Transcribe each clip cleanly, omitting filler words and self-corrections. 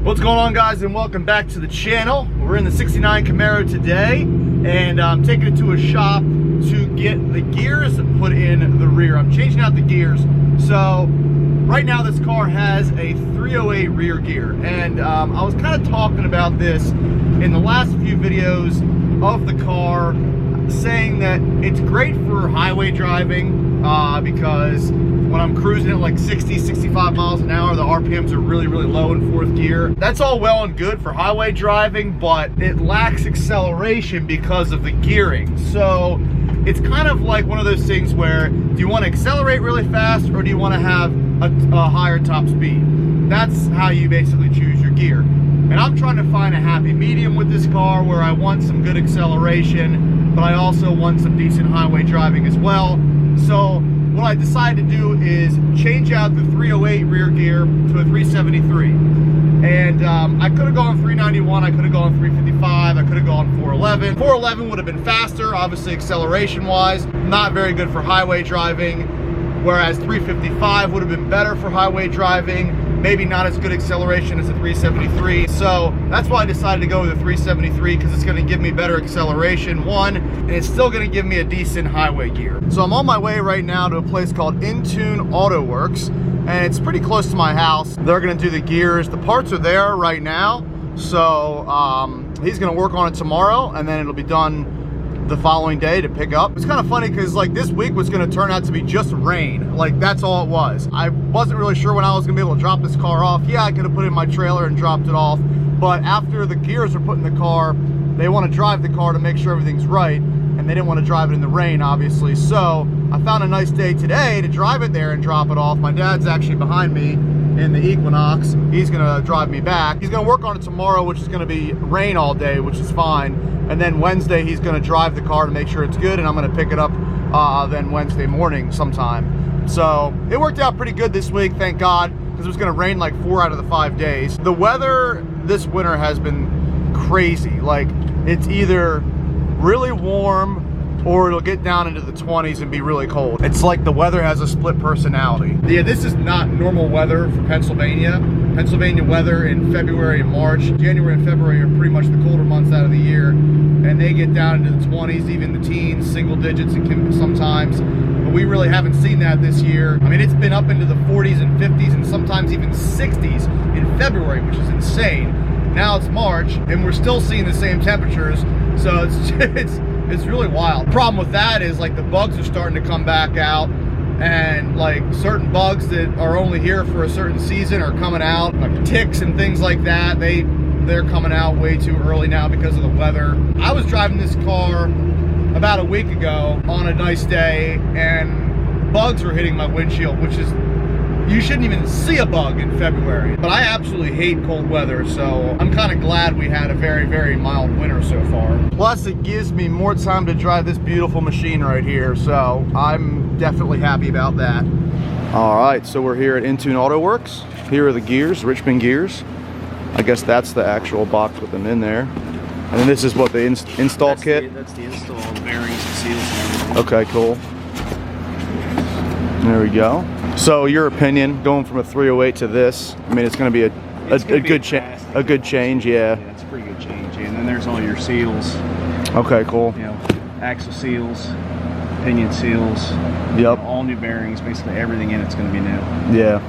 What's going on, guys, and welcome back to the channel. We're in the 69 Camaro today, and I'm taking it to a shop to get the gears put in the rear. I'm changing out the gears. So right now this car has a 308 rear gear, and I was kind of talking about this in the last few videos of the car, saying that it's great for highway driving because when I'm cruising at like 60, 65 miles an hour, the RPMs are really, really low in fourth gear. That's all well and good for highway driving, but it lacks acceleration because of the gearing. So it's kind of like one of those things where, do you want to accelerate really fast or do you want to have a higher top speed? That's how you basically choose your gear. And I'm trying to find a happy medium with this car where I want some good acceleration, but I also want some decent highway driving as well. So what I decided to do is change out the 308 rear gear to a 373. And I could have gone 391, I could have gone 355, I could have gone 411. 411 would have been faster, obviously acceleration wise, not very good for highway driving, whereas 355 would have been better for highway driving, maybe not as good acceleration as a 373. So that's why I decided to go with a 373, because it's going to give me better acceleration, one, and it's still going to give me a decent highway gear. So I'm on my way right now to a place called In-Tune Auto Works, and it's pretty close to my house. They're going to do the gears. The parts are there right now, so he's going to work on it tomorrow, and then it'll be done the following day to pick up. It's kind of funny because like this week was going to turn out to be just rain. Like that's all it was. I wasn't really sure when I was going to be able to drop this car off. Yeah, I could have put it in my trailer and dropped it off, but after the gears are put in the car, they want to drive the car to make sure everything's right, and they didn't want to drive it in the rain, obviously. So I found a nice day today to drive it there and drop it off. My dad's actually behind me in the Equinox. He's gonna drive me back. He's gonna work on it tomorrow, which is gonna be rain all day, which is fine. And then Wednesday, he's gonna drive the car to make sure it's good, and I'm gonna pick it up then Wednesday morning sometime. So it worked out pretty good this week, thank God, because it was gonna rain like 4 out of the 5 days. The weather this winter has been crazy. Like, it's either really warm or it'll get down into the 20s and be really cold. It's like the weather has a split personality. Yeah, this is not normal weather for Pennsylvania. Pennsylvania weather in February and March. January and February are pretty much the colder months out of the year, and they get down into the 20s, even the teens, single digits sometimes. But we really haven't seen that this year. I mean, it's been up into the 40s and 50s and sometimes even 60s in February, which is insane. Now it's March and we're still seeing the same temperatures, so it's really wild. The problem with that is like the bugs are starting to come back out, and like certain bugs that are only here for a certain season are coming out, like ticks and things like that. They're coming out way too early now because of the weather. I was driving this car about a week ago on a nice day, and bugs were hitting my windshield, which is, you shouldn't even see a bug in February. But I absolutely hate cold weather, so I'm kind of glad we had a very, very mild winter so far. Plus, it gives me more time to drive this beautiful machine right here, so I'm definitely happy about that. All right, so we're here at In-Tune Auto Works. Here are the gears, Richmond gears. I guess that's the actual box with them in there. And then this is what the install kit? That's the install bearings and seals and everything. Okay, cool. There we go. So your opinion, going from a 308 to this, I mean, it's going to be a good change, yeah. Yeah, it's a pretty good change. And then there's all your seals. Okay, cool. You know, axle seals, pinion seals. Yep. All new bearings, basically everything in it's going to be new. Yeah,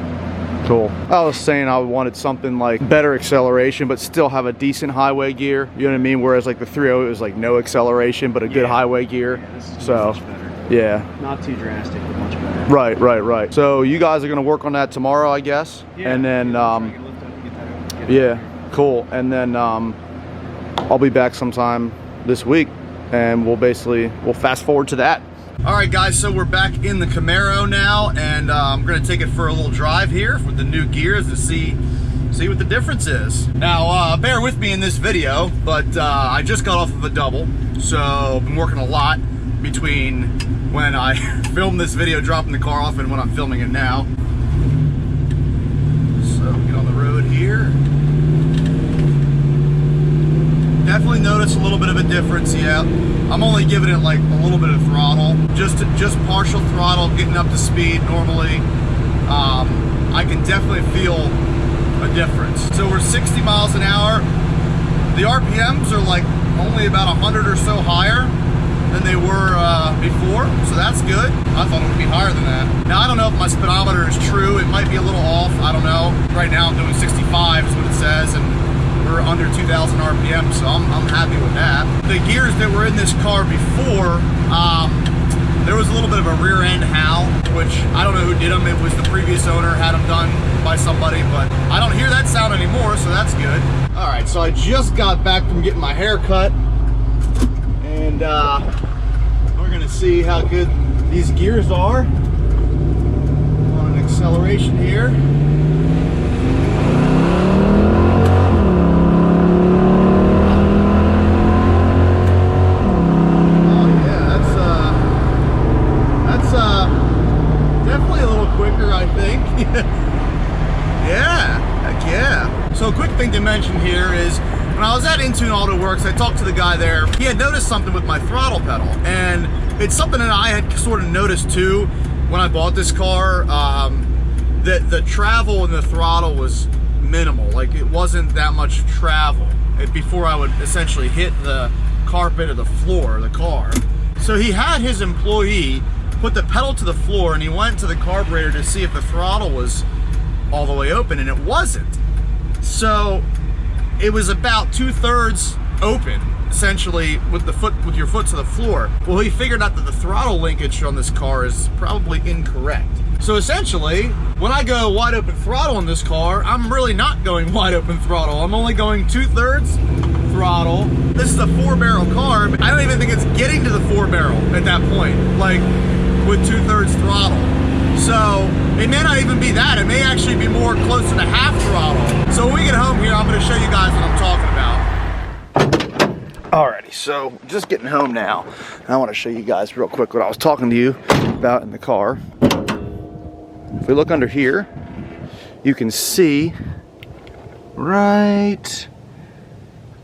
cool. I was saying I wanted something like better acceleration, but still have a decent highway gear. You know what I mean? Whereas like the 308 was like no acceleration, but a good highway gear. Yeah, this is so much better. Yeah. Not too drastic, but much better. Right. So you guys are going to work on that tomorrow, I guess? Yeah. And then, yeah, cool. And then I'll be back sometime this week, and we'll fast forward to that. All right, guys, so we're back in the Camaro now, and I'm going to take it for a little drive here with the new gears to see what the difference is. Now, bear with me in this video, but I just got off of a double, so I've been working a lot between when I filmed this video dropping the car off and when I'm filming it now. So get on the road here. Definitely notice a little bit of a difference, yeah. I'm only giving it like a little bit of throttle, just partial throttle, getting up to speed normally. I can definitely feel a difference. So we're 60 miles an hour. The RPMs are like only about 100 or so higher than they were before, so that's good. I thought it would be higher than that. Now I don't know if my speedometer is true. It might be a little off, I don't know. Right now I'm doing 65 is what it says, and we're under 2,000 RPM, so I'm happy with that. The gears that were in this car before, there was a little bit of a rear end howl, which I don't know who did them. It was the previous owner, had them done by somebody, but I don't hear that sound anymore, so that's good. All right, so I just got back from getting my hair cut, and we're gonna see how good these gears are on an acceleration here. So a quick thing to mention here is when I was at Intune Auto Works, I talked to the guy there. He had noticed something with my throttle pedal, and it's something that I had sort of noticed too when I bought this car. That the travel in the throttle was minimal. Like, it wasn't that much travel before I would essentially hit the carpet or the floor of the car. So he had his employee put the pedal to the floor, and he went to the carburetor to see if the throttle was all the way open, and it wasn't. So it was about 2/3 open, essentially, with your foot to the floor. Well, he figured out that the throttle linkage on this car is probably incorrect. So essentially, when I go wide open throttle in this car, I'm really not going wide open throttle. I'm only going 2/3 throttle. This is a 4-barrel car. I don't even think it's getting to the 4-barrel at that point, like with 2/3 throttle. So it may not even be that. It may actually be more closer to half throttle. So when we get home here, I'm going to show you guys what I'm talking about. Alrighty, so just getting home now. I want to show you guys real quick what I was talking to you about in the car. If we look under here, you can see right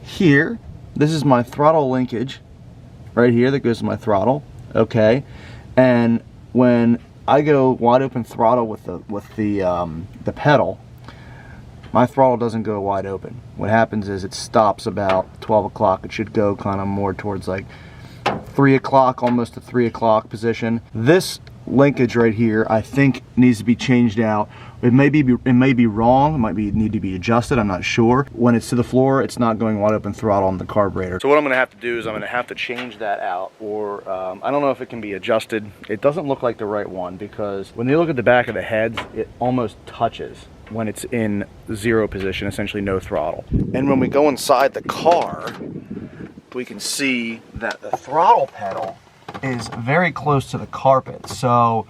here, this is my throttle linkage right here that goes to my throttle. Okay, and when I go wide open throttle with the pedal, my throttle doesn't go wide open. What happens is it stops about 12 o'clock. It should go kind of more towards like 3 o'clock, almost a 3 o'clock position. This linkage right here, I think, needs to be changed out. It may be wrong. It might need to be adjusted. I'm not sure. When it's to the floor, it's not going wide open throttle on the carburetor. So what I'm going to have to do is I'm going to have to change that out, or I don't know if it can be adjusted. It doesn't look like the right one, because when you look at the back of the heads, it almost touches when it's in 0 position, essentially no throttle. And when we go inside the car, we can see that the throttle pedal is very close to the carpet. So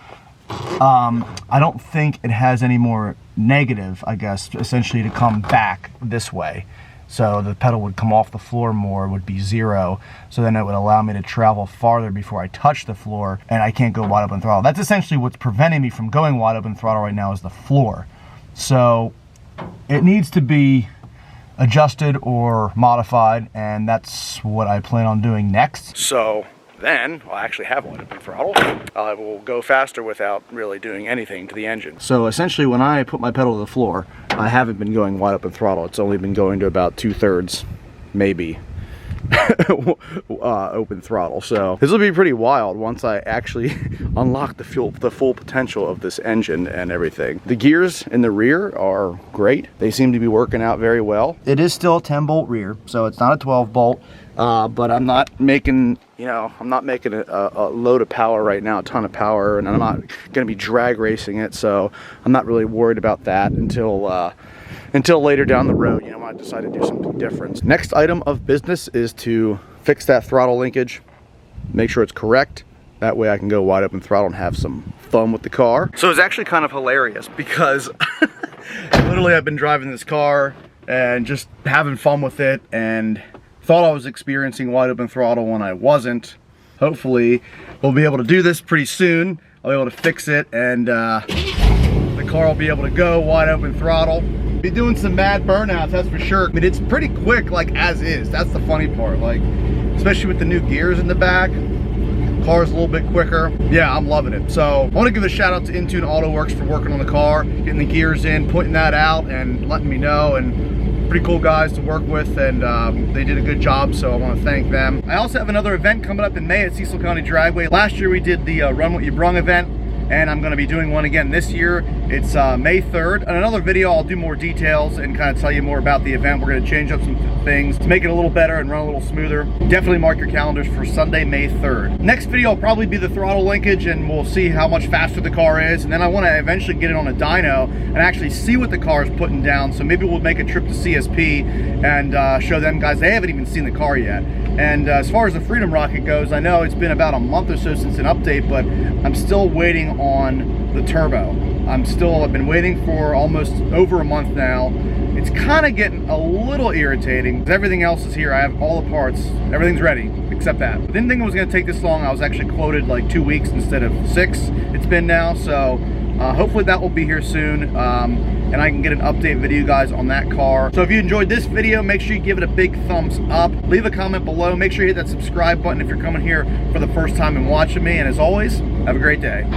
I don't think it has any more negative, I guess, essentially to come back this way. So the pedal would come off the floor more, would be 0. So then it would allow me to travel farther before I touch the floor, and I can't go wide open throttle. That's essentially what's preventing me from going wide open throttle right now, is the floor. So it needs to be adjusted or modified, and that's what I plan on doing next. So then I'll actually have wide open throttle. I will go faster without really doing anything to the engine. So essentially, when I put my pedal to the floor, I haven't been going wide open throttle. It's only been going to about 2/3, maybe, open throttle. So this will be pretty wild once I actually unlock the full potential of this engine and everything. The gears in the rear are great. They seem to be working out very well. It is still a 10-bolt rear, so it's not a 12-bolt. But I'm not making, I'm not making a load of power right now, a ton of power, and I'm not going to be drag racing it, so I'm not really worried about that until later down the road, when I decide to do something different. Next item of business is to fix that throttle linkage, make sure it's correct. That way I can go wide open throttle and have some fun with the car. So it's actually kind of hilarious because literally I've been driving this car and just having fun with it, and thought I was experiencing wide open throttle when I wasn't. Hopefully we'll be able to do this pretty soon. I'll be able to fix it, and the car will be able to go wide open throttle. Be doing some mad burnouts, that's for sure. I mean, it's pretty quick, like, as is. That's the funny part, like, especially with the new gears in the back. Car's a little bit quicker. Yeah, I'm loving it. So I want to give a shout out to Intune Auto Works for working on the car, getting the gears in, pointing that out, and letting me know. And pretty cool guys to work with, and they did a good job, so I want to thank them. I also have another event coming up in May at Cecil County Dragway. Last year we did the Run What You Brung event, and I'm going to be doing one again this year. It's May 3rd. In another video, I'll do more details and kind of tell you more about the event. We're going to change up some things to make it a little better and run a little smoother. Definitely mark your calendars for Sunday, May 3rd. Next video will probably be the throttle linkage, and we'll see how much faster the car is. And then I want to eventually get it on a dyno and actually see what the car is putting down. So maybe we'll make a trip to CSP and show them guys. They haven't even seen the car yet. And as far as the Freedom Rocket goes, I know it's been about a month or so since an update, but I'm still waiting on the turbo. I've been waiting for almost over a month now. It's kind of getting a little irritating. Everything else is here. I have all the parts. Everything's ready, except that. I didn't think it was going to take this long. I was actually quoted like 2 weeks instead of 6. It's been now, so hopefully that will be here soon. And I can get an update video, guys, on that car. So if you enjoyed this video, make sure you give it a big thumbs up. Leave a comment below. Make sure you hit that subscribe button if you're coming here for the first time and watching me. And as always, have a great day.